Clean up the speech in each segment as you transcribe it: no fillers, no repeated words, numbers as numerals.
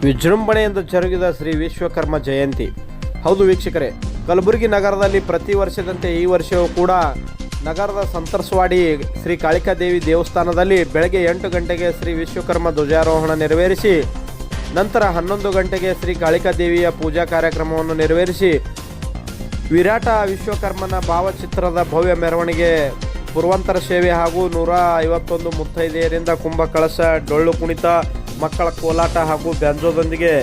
ವಿಜೃಂಭಣೆಯಿಂದ ಜರುಗಿದ ಶ್ರೀ ವಿಶ್ವಕರ್ಮ ಜಯಂತಿ. ಹೌದು ವೀಕ್ಷಕರೇ, ಕಲಬುರಗಿ ನಗರದಲ್ಲಿ ಪ್ರತಿ ವರ್ಷದಂತೆ ಈ ವರ್ಷವೂ ಕೂಡ ನಗರದ ಸಂತರ್ಸವಾಡಿ ಶ್ರೀ ಕಾಳಿಕಾದೇವಿ ದೇವಸ್ಥಾನದಲ್ಲಿ ಬೆಳಗ್ಗೆ 8 ಗಂಟೆಗೆ ಶ್ರೀ ವಿಶ್ವಕರ್ಮ ಧ್ವಜಾರೋಹಣ ನೆರವೇರಿಸಿ ನಂತರ 11 ಗಂಟೆಗೆ ಶ್ರೀ ಕಾಳಿಕಾದೇವಿಯ ಪೂಜಾ ಕಾರ್ಯಕ್ರಮವನ್ನು ನೆರವೇರಿಸಿ ವಿರಾಟ ವಿಶ್ವಕರ್ಮನ ಭಾವಚಿತ್ರದ ಭವ್ಯ ಮೆರವಣಿಗೆ, ಪೂರ್ವಾಂತರ ಸೇವೆ ಹಾಗೂ 151 ಮುತ್ತೈದೆಯರಿಂದ ಕುಂಭ ಕಳಶ, ಡೊಳ್ಳು ಕುಣಿತ, ಮಕ್ಕಳ ಕೋಲಾಟ ಹಾಗೂ ಬ್ಯಾಂಜೋದೊಂದಿಗೆ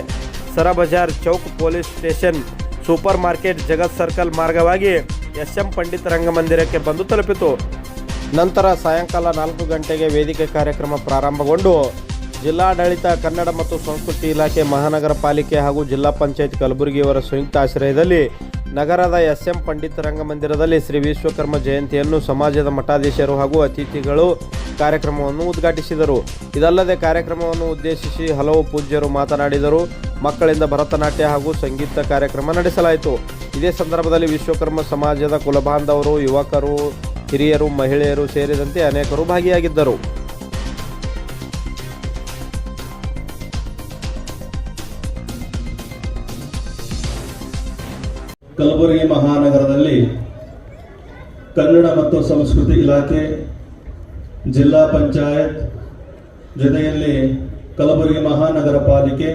Sarabazar Chowk police station, super market, Jagat circle ಮಾರ್ಗವಾಗಿ SM ಪಂಡಿತ್ ರಂಗಮಂದಿರಕ್ಕೆ ಬಂದು ತಲುಪಿತು. ನಂತರ ಸಾಯಂಕಾಲ 4 ಗಂಟೆಗೆ ವೇದಿಕೆ ಕಾರ್ಯಕ್ರಮ ಪ್ರಾರಂಭಗೊಂಡು ಜಿಲ್ಲಾಡಳಿತ, ಕನ್ನಡ ಮತ್ತು ಸಂಸ್ಕೃತಿ ಇಲಾಖೆ, ಮಹಾನಗರ ಪಾಲಿಕೆ ಹಾಗೂ ಜಿಲ್ಲಾ ಪಂಚಾಯತ್ ಕಲಬುರಗಿಯವರ ಸಂಯುಕ್ತ ಆಶ್ರಯದಲ್ಲಿ ನಗರದ SM ಪಂಡಿತ್ ರಂಗಮಂದಿರದಲ್ಲಿ ಶ್ರೀ ವಿಶ್ವಕರ್ಮ ಜಯಂತಿಯನ್ನು ಸಮಾಜದ ಮಠಾಧೀಶರು ಹಾಗೂ ಅತಿಥಿಗಳು ಕಾರ್ಯಕ್ರಮವನ್ನು ಉದ್ಘಾಟಿಸಿದರು. ಇದಲ್ಲದೆ ಕಾರ್ಯಕ್ರಮವನ್ನು ಉದ್ದೇಶಿಸಿ ಹಲವು ಪೂಜ್ಯರು ಮಾತನಾಡಿದರು. ಮಕ್ಕಳಿಂದ ಭರತನಾಟ್ಯ ಹಾಗೂ ಸಂಗೀತ ಕಾರ್ಯಕ್ರಮ ನಡೆಸಲಾಯಿತು. ಇದೇ ಸಂದರ್ಭದಲ್ಲಿ ವಿಶ್ವಕರ್ಮ ಸಮಾಜದ ಕುಲಬಾಂಧವರು, ಯುವಕರು, ಹಿರಿಯರು, ಮಹಿಳೆಯರು ಸೇರಿದಂತೆ ಅನೇಕರು ಭಾಗಿಯಾಗಿದ್ದರು. ಕಲಬುರಗಿ ಮಹಾನಗರದಲ್ಲಿ ಕನ್ನಡ ಮತ್ತು ಸಂಸ್ಕೃತಿ ಇಲಾಖೆ, ಜಿಲ್ಲಾ ಪಂಚಾಯತ್ ಜೊತೆಯಲ್ಲಿ ಕಲಬುರಗಿ ಮಹಾನಗರ ಪಾಲಿಕೆ,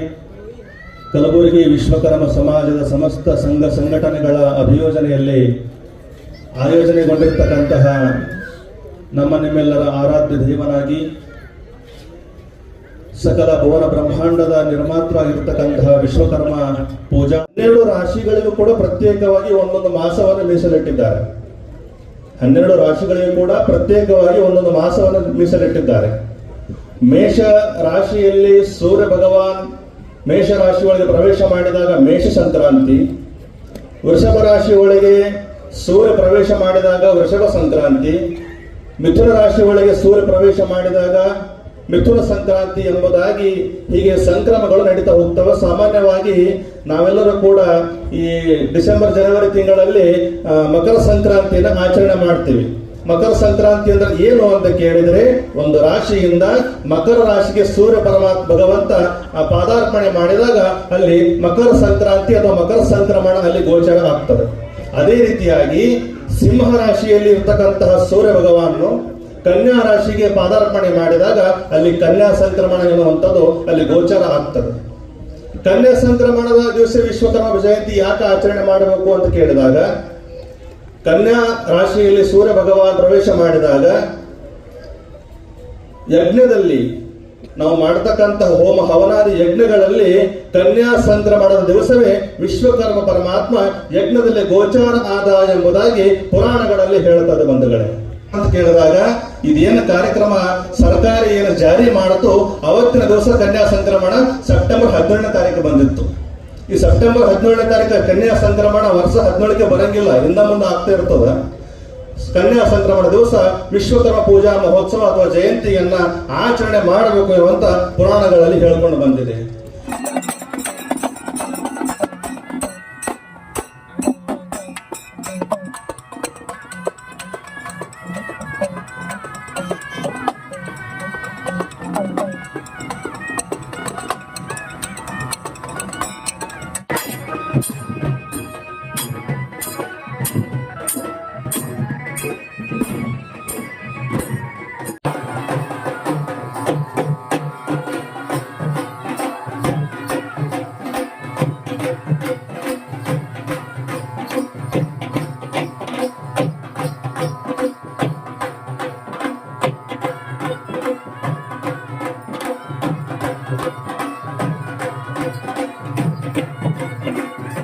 ಕಲಬುರಗಿ ವಿಶ್ವಕರ್ಮ ಸಮಾಜದ ಸಮಸ್ತ ಸಂಘ ಸಂಘಟನೆಗಳ ಅಭಿಯೋಜನೆಯಲ್ಲಿ ಆಯೋಜನೆಗೊಂಡಿರತಕ್ಕಂತಹ ನಿಮ್ಮೆಲ್ಲರ ಆರಾಧ್ಯ ದೇವನಾಗಿ ಸಕಲ ಭುವನ ಬ್ರಹ್ಮಾಂಡದ ನಿರ್ಮಾತೃವಾಗಿರ್ತಕ್ಕಂತಹ ವಿಶ್ವಕರ್ಮ ಪೂಜಾ 12 ರಾಶಿಗಳಿಗೂ ಕೂಡ ಪ್ರತ್ಯೇಕವಾಗಿ ಒಂದೊಂದು ಮಾಸವನ್ನು ಮೀಸಲಿಟ್ಟಿದ್ದಾರೆ. 12 ರಾಶಿಗಳಿಗೂ ಕೂಡ ಪ್ರತ್ಯೇಕವಾಗಿ ಒಂದೊಂದು ಮಾಸವನ್ನು ಮೀಸಲಿಟ್ಟಿದ್ದಾರೆ. ಮೇಷ ರಾಶಿಯಲ್ಲಿ ಸೂರ್ಯ ಭಗವಾನ್ ಮೇಷ ರಾಶಿ ಒಳಗೆ ಪ್ರವೇಶ ಮಾಡಿದಾಗ ಮೇಷ ಸಂಕ್ರಾಂತಿ, ವೃಷಭ ರಾಶಿ ಒಳಗೆ ಸೂರ್ಯ ಪ್ರವೇಶ ಮಾಡಿದಾಗ ವೃಷಭ ಸಂಕ್ರಾಂತಿ, ಮಿಥುನ ರಾಶಿ ಒಳಗೆ ಸೂರ್ಯ ಪ್ರವೇಶ ಮಾಡಿದಾಗ ಮಿಥುನ ಸಂಕ್ರಾಂತಿ ಎಂಬುದಾಗಿ ಹೀಗೆ ಸಂಕ್ರಮಗಳು ನಡೀತಾ ಹೋಗ್ತವೆ. ಸಾಮಾನ್ಯವಾಗಿ ನಾವೆಲ್ಲರೂ ಕೂಡ ಈ ಡಿಸೆಂಬರ್ ಜನವರಿ ತಿಂಗಳಲ್ಲಿ ಮಕರ ಸಂಕ್ರಾಂತಿಯನ್ನು ಆಚರಣೆ ಮಾಡ್ತೀವಿ. ಮಕರ ಸಂಕ್ರಾಂತಿ ಅಂದ್ರೆ ಏನು ಅಂತ ಕೇಳಿದ್ರೆ, ಒಂದು ರಾಶಿಯಿಂದ ಮಕರ ರಾಶಿಗೆ ಸೂರ್ಯ ಭಗವಂತ ಪಾದಾರ್ಪಣೆ ಮಾಡಿದಾಗ ಅಲ್ಲಿ ಮಕರ ಸಂಕ್ರಾಂತಿ ಅಥವಾ ಮಕರ ಸಂಕ್ರಮಣ ಅಲ್ಲಿ ಗೋಚರ ಆಗ್ತದೆ. ಅದೇ ರೀತಿಯಾಗಿ ಸಿಂಹ ರಾಶಿಯಲ್ಲಿ ಇರ್ತಕ್ಕಂತಹ ಸೂರ್ಯ ಭಗವಾನ್ ಕನ್ಯಾ ರಾಶಿಗೆ ಪಾದಾರ್ಪಣೆ ಮಾಡಿದಾಗ ಅಲ್ಲಿ ಕನ್ಯಾ ಸಂಕ್ರಮಣ ಎನ್ನುವಂಥದ್ದು ಅಲ್ಲಿ ಗೋಚರ ಆಗ್ತದೆ. ಕನ್ಯಾ ಸಂಕ್ರಮಣದ ದಿವಸ ವಿಶ್ವಕರ್ಮ ಜಯಂತಿ ಯಾಕೆ ಆಚರಣೆ ಮಾಡಬೇಕು ಅಂತ ಕೇಳಿದಾಗ, ಕನ್ಯಾ ರಾಶಿಯಲ್ಲಿ ಸೂರ್ಯ ಭಗವಾನ್ ಪ್ರವೇಶ ಮಾಡಿದಾಗ ಯಜ್ಞದಲ್ಲಿ ನಾವು ಮಾಡತಕ್ಕಂತಹ ಹೋಮ ಹವನಾದಿ ಯಜ್ಞಗಳಲ್ಲಿ ಕನ್ಯಾ ಸಂಕ್ರಮಣದ ದಿವಸವೇ ವಿಶ್ವಕರ್ಮ ಪರಮಾತ್ಮ ಯಜ್ಞದಲ್ಲಿ ಗೋಚಾರ ಆದ ಎಂಬುದಾಗಿ ಪುರಾಣಗಳಲ್ಲಿ ಹೇಳುತ್ತದೆ. ಬಂಧುಗಳೇ, ಅಂತ ಕೇಳಿದಾಗ ಇದೇನು ಕಾರ್ಯಕ್ರಮ ಸರ್ಕಾರ ಏನು ಜಾರಿ ಮಾಡುತ್ತೋ ಅವತ್ತಿನ ದಿವಸ ಕನ್ಯಾ ಸಂಕ್ರಮಣ ಸೆಪ್ಟೆಂಬರ್ 17ನೇ ತಾರೀಕು ಬಂದಿತ್ತು. ಈ ಸೆಪ್ಟೆಂಬರ್ 17ನೇ ತಾರೀಕು ಕನ್ಯಾ ಸಂಕ್ರಮಣ ವರ್ಷ 17ಕ್ಕೆ ಬರಂಗಿಲ್ಲ, ಹಿಂದ ಮುಂದೆ ಆಗ್ತಾ ಇರ್ತದ. ಕನ್ಯಾ ಸಂಕ್ರಮಣ ದಿವಸ ವಿಶ್ವಕರ್ಮ ಪೂಜಾ ಮಹೋತ್ಸವ ಅಥವಾ ಜಯಂತಿಯನ್ನ ಆಚರಣೆ ಮಾಡಬೇಕು ಎಂಬಂತ ಪುರಾಣಗಳಲ್ಲಿ ಹೇಳ್ಕೊಂಡು ಬಂದಿದೆ.